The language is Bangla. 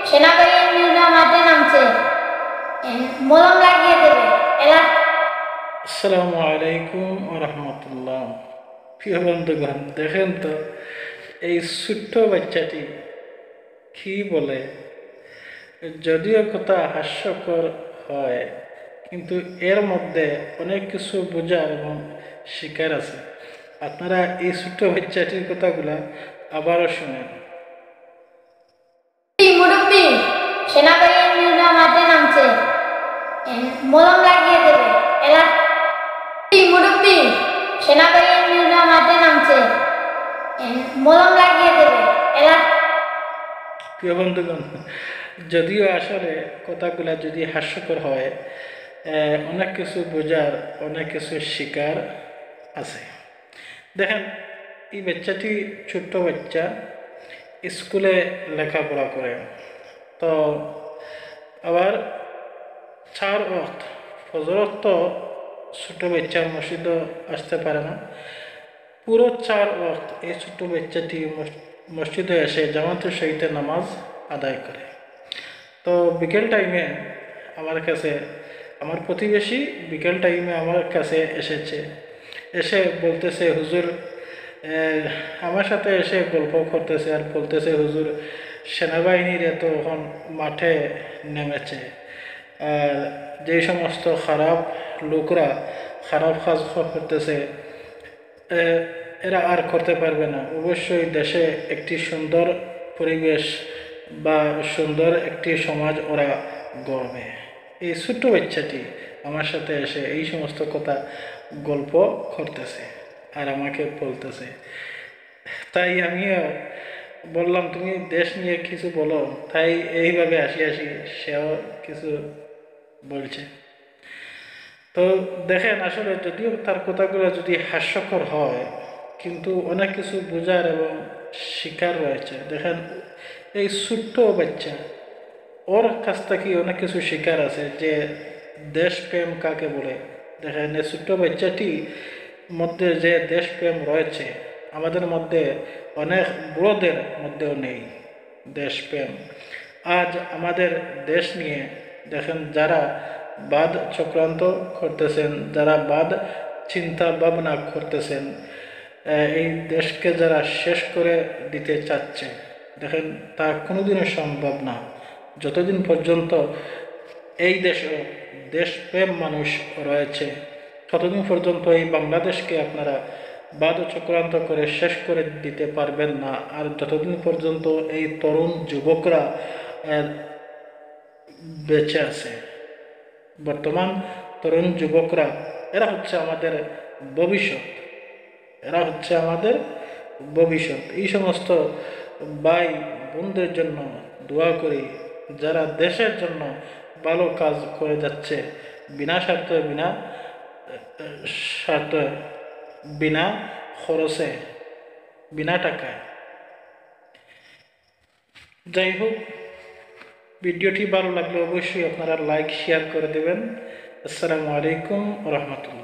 সেনাবাহিনীরা মাঠে নামছে, মলম লাগিয়ে দেবে। আসসালামু আলাইকুম ওয়া রাহমাতুল্লাহ। প্রিয় বন্ধুগণ, দেখেন তো এই ছোট্ট বাচ্চাটি কি বলে। যদিও কথা হাস্যকর হয়, কিন্তু এর মধ্যে অনেক কিছু বোঝার এবং শিকার আছে। আপনারা এই ছোট্ট বাচ্চাটির কথাগুলা আবারও শুনেন। মুরব্বী, সেনাবাহিনীরা মাঠে নামছে, মলম লাগিয়ে দেবে। মুরব্বী, সেনাবাহিনীরা মাঠে নামছে, মলম লাগিয়ে দেবে। প্রিয় বন্ধুগণ, যদিও আসলে কথাগুলা যদি হাস্যকর হয়, অনেক কিছু বোঝার, অনেক কিছু শিকার আছে। দেখেন, এই বাচ্চাটি ছোট্ট বাচ্চা, স্কুলে লেখাপড়া করে। তো আবার 4 ওয়াক্ত ফজরত তো ছোট বাচ্চা মসজিদও আসতে পারে না। পুরো 4 ওয়াক্ত এই ছোট্ট বাচ্চাটি মসজিদে এসে জামাতের সহিত নামাজ আদায় করে। তো বিকেল টাইমে আমার প্রতিবেশী বিকেল টাইমে আমার কাছে এসে বলতেছে, হুজুর, আমার সাথে এসে গল্প করতেছে আর বলতেছে, হুজুর, সেনাবাহিনীর এখন মাঠে নেমেছে, আর যে সমস্ত খারাপ লোকরা খারাপ কাজ করতেছে এরা আর করতে পারবে না। অবশ্যই দেশে একটি সুন্দর পরিবেশ বা সুন্দর একটি সমাজ ওরা গড়বে। এই ছোট্ট বাচ্চাটি আমার সাথে এসে এই সমস্ত কথা গল্প করতেছে আর আমাকে বলতেছে। তাই আমিও বললাম, তুমি দেশ নিয়ে কিছু বলো। তাই এইভাবে আসি সেও কিছু বলছে। তো দেখেন, আসলে যদিও তার কথাগুলো যদি হাস্যকর হয়, কিন্তু অনেক কিছু বোঝার এবং শিকার রয়েছে। দেখেন, এই ছোট্ট বাচ্চা, ওর কাছ থেকে অনেক কিছু শিকার আছে যে দেশপ্রেম কাকে বলে। দেখেন, এই ছোট্ট বাচ্চাটি মধ্যে যে দেশপ্রেম রয়েছে, আমাদের মধ্যে অনেক বড়দের মধ্যেও নেই দেশপ্রেম। আজ আমাদের দেশ নিয়ে দেখেন, যারা বাদ চক্রান্ত করতেছেন, যারা বাদ চিন্তা ভাবনা করতেছেন, এই দেশকে যারা শেষ করে দিতে চাচ্ছে, দেখেন তা কোনোদিনও সম্ভব না। যতদিন পর্যন্ত এই দেশে দেশপ্রেম মানুষ রয়েছে, ততদিন পর্যন্ত এই বাংলাদেশকে আপনারা বাদ চক্রান্ত করে শেষ করে দিতে পারবেন না। আর যতদিন পর্যন্ত এই তরুণ যুবকরা বেঁচে আছে, বর্তমান তরুণ যুবকরা, এরা হচ্ছে আমাদের ভবিষ্যৎ। এই সমস্ত ভাই বোনদের জন্য দোয়া করি, যারা দেশের জন্য ভালো কাজ করে যাচ্ছে, বিনা স্বার্থে, বিনা খরচে, বিনা টাকায়। যাই হোক, ভিডিওটি ভালো লাগলে অবশ্যই আপনারা লাইক শেয়ার করে দেবেন। আসসালামু আলাইকুম ওয়া রাহমাতুল্লাহ।